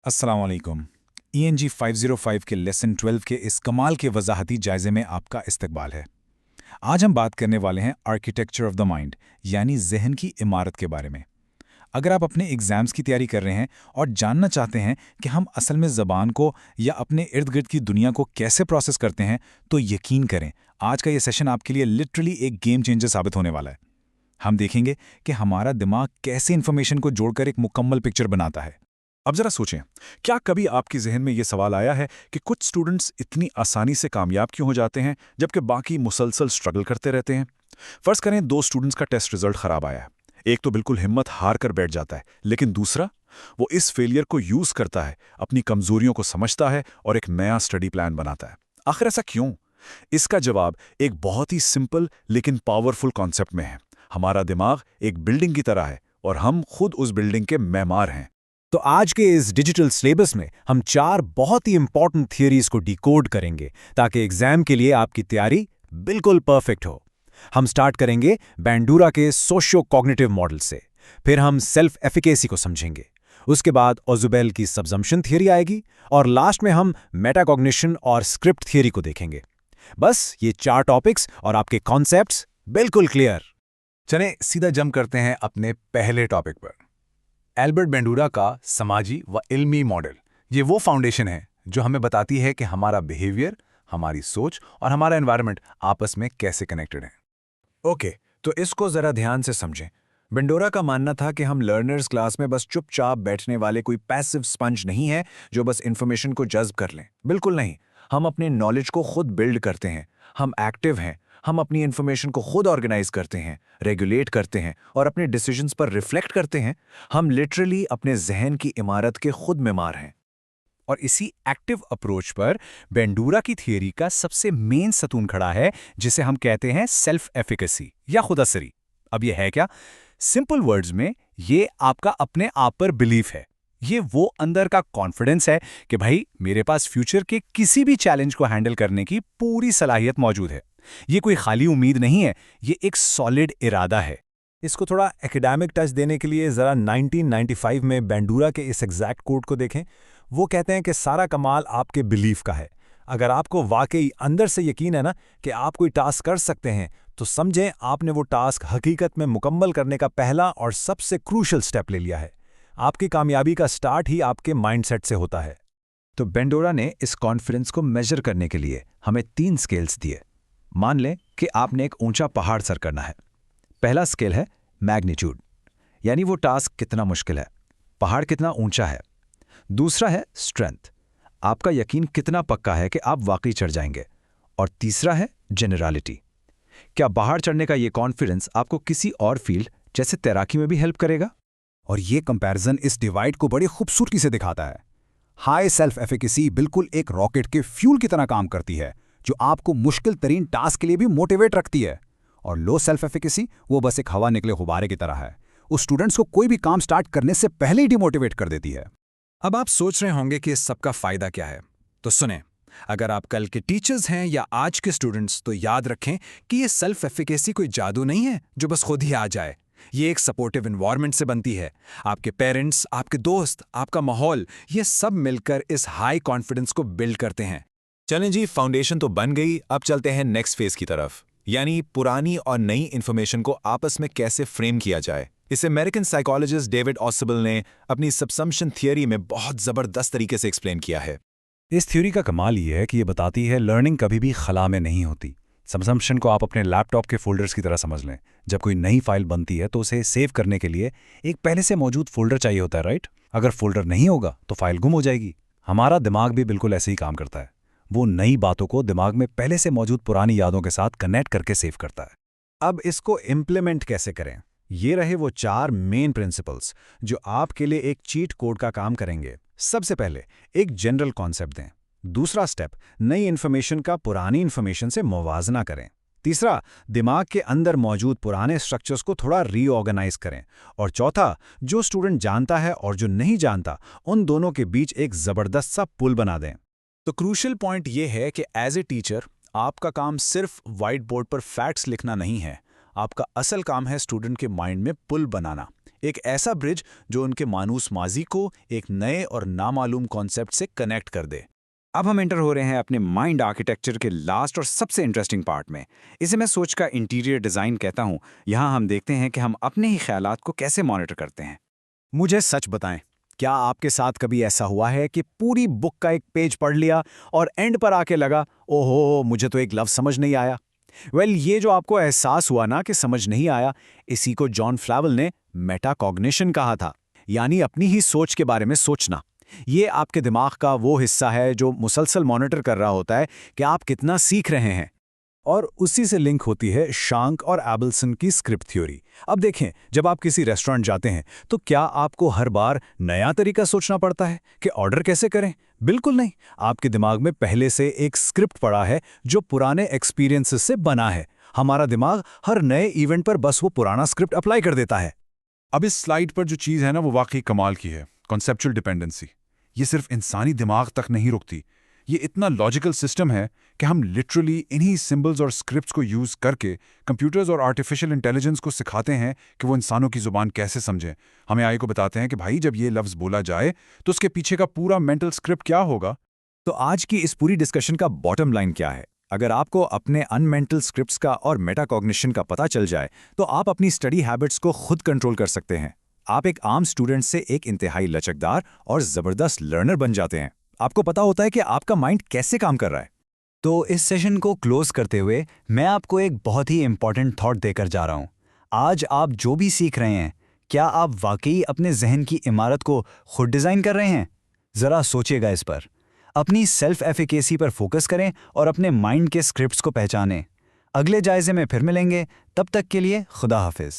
अस्सलाम वालेकुम। ENG 505 के लेसन 12 के इस कमाल के वजाहती जायजे में आपका इस्तकबाल है। आज हम बात करने वाले हैं आर्किटेक्चर ऑफ द माइंड, यानी जहन की इमारत के बारे में। अगर आप अपने एग्जाम्स की तैयारी कर रहे हैं और जानना चाहते हैं कि हम असल में ज़बान को या अपने इर्द गिर्द की दुनिया को कैसे प्रोसेस करते हैं, तो यकीन करें आज का ये सेशन आपके लिए लिटरली एक गेम चेंजर साबित होने वाला है। हम देखेंगे कि हमारा दिमाग कैसे इन्फॉर्मेशन को जोड़कर एक मुकम्मल पिक्चर बनाता है। अब जरा सोचें, क्या कभी आपके जहन में ये सवाल आया है कि कुछ स्टूडेंट्स इतनी आसानी से कामयाब क्यों हो जाते हैं जबकि बाकी मुसलसल स्ट्रगल करते रहते हैं? फर्ज करें दो स्टूडेंट्स का टेस्ट रिजल्ट खराब आया है। एक तो बिल्कुल हिम्मत हार कर बैठ जाता है, लेकिन दूसरा वो इस फेलियर को यूज करता है, अपनी कमजोरियों को समझता है और एक नया स्टडी प्लान बनाता है। आखिर ऐसा क्यों? इसका जवाब एक बहुत ही सिंपल लेकिन पावरफुल कॉन्सेप्ट में है। हमारा दिमाग एक बिल्डिंग की तरह है और हम खुद उस बिल्डिंग के मेमार हैं। तो आज के इस डिजिटल सिलेबस में हम 4 बहुत ही इंपॉर्टेंट थियरीज को डिकोड करेंगे ताकि एग्जाम के लिए आपकी तैयारी बिल्कुल परफेक्ट हो। हम स्टार्ट करेंगे बैंडूरा के सोशियो कॉग्निटिव मॉडल से, फिर हम सेल्फ एफिकेसी को समझेंगे, उसके बाद ओजुबेल की सबजम्पशन थियरी आएगी और लास्ट में हम मेटाकॉग्निशन और स्क्रिप्ट थियरी को देखेंगे। बस ये 4 टॉपिक्स और आपके कॉन्सेप्ट्स बिल्कुल क्लियर। चलें सीधा जंप करते हैं अपने पहले टॉपिक पर। एल्बर्ट बेंडूरा का समाजी व इल्मी मॉडल। ये वो फाउंडेशन है जो हमें बताती है कि हमारा बिहेवियर, हमारी सोच और हमारा एनवायरनमेंट आपस में कैसे कनेक्टेड हैं। ओके, तो इसको जरा ध्यान से समझें। बेंडोरा का मानना था कि हम लर्नर्स क्लास में बस चुपचाप बैठने वाले कोई पैसिव स्पंज नहीं है जो बस इंफॉर्मेशन को जज्ब कर लें। बिल्कुल नहीं, हम अपने नॉलेज को खुद बिल्ड करते हैं, हम एक्टिव हैं, हम अपनी इंफॉर्मेशन को खुद ऑर्गेनाइज करते हैं, रेगुलेट करते हैं और अपने डिसीजंस पर रिफ्लेक्ट करते हैं। हम लिटरली अपने जहन की इमारत के खुद मेमार हैं। और इसी एक्टिव अप्रोच पर बेंडूरा की थियरी का सबसे मेन सतून खड़ा है, जिसे हम कहते हैं सेल्फ एफिकेसी या खुद असरी। अब ये है क्या? सिंपल वर्ड्स में ये आपका अपने आप पर बिलीफ है। ये वो अंदर का कॉन्फिडेंस है कि भाई मेरे पास फ्यूचर के किसी भी चैलेंज को हैंडल करने की पूरी सलाहियत मौजूद है। ये कोई खाली उम्मीद नहीं है, ये एक सॉलिड इरादा है। इसको थोड़ा एकेडमिक टच देने के लिए जरा 1995 में बेंडूरा के इस एग्जैक्ट कोट को देखें। वो कहते हैं कि सारा कमाल आपके बिलीफ का है। अगर आपको वाकई अंदर से यकीन है ना कि आप कोई टास्क कर सकते हैं, तो समझें आपने वो टास्क हकीकत में मुकम्मल करने का पहला और सबसे क्रूशल स्टेप ले लिया है। आपकी कामयाबी का स्टार्ट ही आपके माइंडसेट से होता है। तो बेंडोरा ने इस कॉन्फिडेंस को मेजर करने के लिए हमें 3 स्केल्स दिए। मान लें कि आपने एक ऊंचा पहाड़ सर करना है। पहला स्केल है मैग्नीट्यूड, यानी वो टास्क कितना मुश्किल है, पहाड़ कितना ऊंचा है। दूसरा है स्ट्रेंथ, आपका यकीन कितना पक्का है कि आप वाकई चढ़ जाएंगे। और तीसरा है जेनरलिटी, क्या पहाड़ चढ़ने का ये कॉन्फिडेंस आपको किसी और फील्ड जैसे तैराकी में भी हेल्प करेगा। और ये कंपैरिजन इस डिवाइड को बड़ी खूबसूरती से दिखाता है। हाई सेल्फ एफिकेसी बिल्कुल एक रॉकेट के फ्यूल की तरह काम करती है, जो आपको मुश्किल तरीन टास्क के लिए भी मोटिवेट रखती है। और लो सेल्फ एफिकेसी वो बस एक हवा निकले गुब्बारे की तरह है, उस स्टूडेंट्स को कोई भी काम स्टार्ट करने से पहले ही डिमोटिवेट कर देती है। अब आप सोच रहे होंगे कि इस सब का फायदा क्या है, तो सुने। अगर आप कल के टीचर्स हैं या आज के स्टूडेंट्स, तो याद रखें कि ये सेल्फ एफिकेसी कोई जादू नहीं है जो बस खुद ही आ जाए। ये एक सपोर्टिव एनवायरनमेंट से बनती है। आपके पेरेंट्स, आपके दोस्त, आपका माहौल, ये सब मिलकर इस हाई कॉन्फिडेंस को बिल्ड करते हैं। चलें जी, फाउंडेशन तो बन गई, अब चलते हैं नेक्स्ट फेज की तरफ, यानी पुरानी और नई इन्फॉर्मेशन को आपस में कैसे फ्रेम किया जाए। इसे अमेरिकन साइकोलॉजिस्ट डेविड ऑसिबल ने अपनी सबसम्पशन थियरी में बहुत जबरदस्त तरीके से एक्सप्लेन किया है। इस थ्योरी का कमाल ये है कि ये बताती है लर्निंग कभी भी खला में नहीं होती। सबसम्पशन को आप अपने लैपटॉप के फोल्डर्स की तरह समझ लें। जब कोई नई फाइल बनती है तो उसे सेव करने के लिए एक पहले से मौजूद फोल्डर चाहिए होता है, राइट? अगर फोल्डर नहीं होगा तो फाइल गुम हो जाएगी। हमारा दिमाग भी बिल्कुल ऐसे ही काम करता है। वो नई बातों को दिमाग में पहले से मौजूद पुरानी यादों के साथ कनेक्ट करके सेव करता है। अब इसको इम्प्लीमेंट कैसे करें? ये रहे वो 4 मेन प्रिंसिपल्स जो आपके लिए एक चीट कोड का काम करेंगे। सबसे पहले एक जनरल कॉन्सेप्ट दें। दूसरा स्टेप, नई इन्फॉर्मेशन का पुरानी इन्फॉर्मेशन से मुवाजना करें। तीसरा, दिमाग के अंदर मौजूद पुराने स्ट्रक्चर्स को थोड़ा रीऑर्गेनाइज करें। और चौथा, जो स्टूडेंट जानता है और जो नहीं जानता, उन दोनों के बीच एक जबरदस्त सा पुल बना दें। तो क्रूशियल पॉइंट ये है कि एज ए टीचर आपका काम सिर्फ व्हाइट बोर्ड पर फैक्ट्स लिखना नहीं है, आपका असल काम है स्टूडेंट के माइंड में पुल बनाना, एक ऐसा ब्रिज जो उनके मानूस माजी को एक नए और नामालूम कॉन्सेप्ट से कनेक्ट कर दे। अब हम एंटर हो रहे हैं अपने माइंड आर्किटेक्चर के लास्ट और सबसे इंटरेस्टिंग पार्ट में। इसे मैं सोच का इंटीरियर डिज़ाइन कहता हूँ। यहाँ हम देखते हैं कि हम अपने ही ख्यालात को कैसे मॉनिटर करते हैं। मुझे सच बताएं, क्या आपके साथ कभी ऐसा हुआ है कि पूरी बुक का एक पेज पढ़ लिया और एंड पर आके लगा, ओहो मुझे तो एक लफ्ज़ समझ नहीं आया? ये जो आपको एहसास हुआ ना कि समझ नहीं आया, इसी को जॉन फ्लावेल ने मेटाकॉग्निशन कहा था, यानी अपनी ही सोच के बारे में सोचना। ये आपके दिमाग का वो हिस्सा है जो मुसलसल मॉनिटर कर रहा होता है कि आप कितना सीख रहे हैं। और उसी से लिंक होती है शांक और एबल्सन की स्क्रिप्ट थ्योरी। अब देखें, जब आप किसी रेस्टोरेंट जाते हैं तो क्या आपको हर बार नया तरीका सोचना पड़ता है कि ऑर्डर कैसे करें? बिल्कुल नहीं। आपके दिमाग में पहले से एक स्क्रिप्ट पड़ा है जो पुराने एक्सपीरियंसेस से बना है। हमारा दिमाग हर नए इवेंट पर बस वो पुराना स्क्रिप्ट अप्लाई कर देता है। अब इस स्लाइड पर जो चीज़ है ना, वो वाकई कमाल की है, कॉन्सेप्चुअल डिपेंडेंसी। ये सिर्फ इंसानी दिमाग तक नहीं रुकती, ये इतना लॉजिकल सिस्टम है कि हम लिटरली इन्हीं सिंबल्स और स्क्रिप्ट्स को यूज़ करके कंप्यूटर्स और आर्टिफिशियल इंटेलिजेंस को सिखाते हैं कि वो इंसानों की ज़ुबान कैसे समझें। हम AI को बताते हैं कि भाई जब ये लफ्ज़ बोला जाए तो उसके पीछे का पूरा मेंटल स्क्रिप्ट क्या होगा। तो आज की इस पूरी डिस्कशन का बॉटम लाइन क्या है? अगर आपको अपने अनमेंटल स्क्रिप्ट्स का और मेटाकॉग्निशन का पता चल जाए तो आप अपनी स्टडी हैबिट्स को खुद कंट्रोल कर सकते हैं। आप एक आम स्टूडेंट से एक इंतहाई लचकदार और ज़बरदस्त लर्नर बन जाते हैं। आपको पता होता है कि आपका माइंड कैसे काम कर रहा है। तो इस सेशन को क्लोज करते हुए मैं आपको एक बहुत ही इंपॉर्टेंट थॉट देकर जा रहा हूं। आज आप जो भी सीख रहे हैं, क्या आप वाकई अपने जहन की इमारत को खुद डिज़ाइन कर रहे हैं? ज़रा सोचिएगा इस पर। अपनी सेल्फ एफिकेसी पर फोकस करें और अपने माइंड के स्क्रिप्ट्स को पहचानें। अगले जायजे में फिर मिलेंगे, तब तक के लिए खुदा हाफिज़।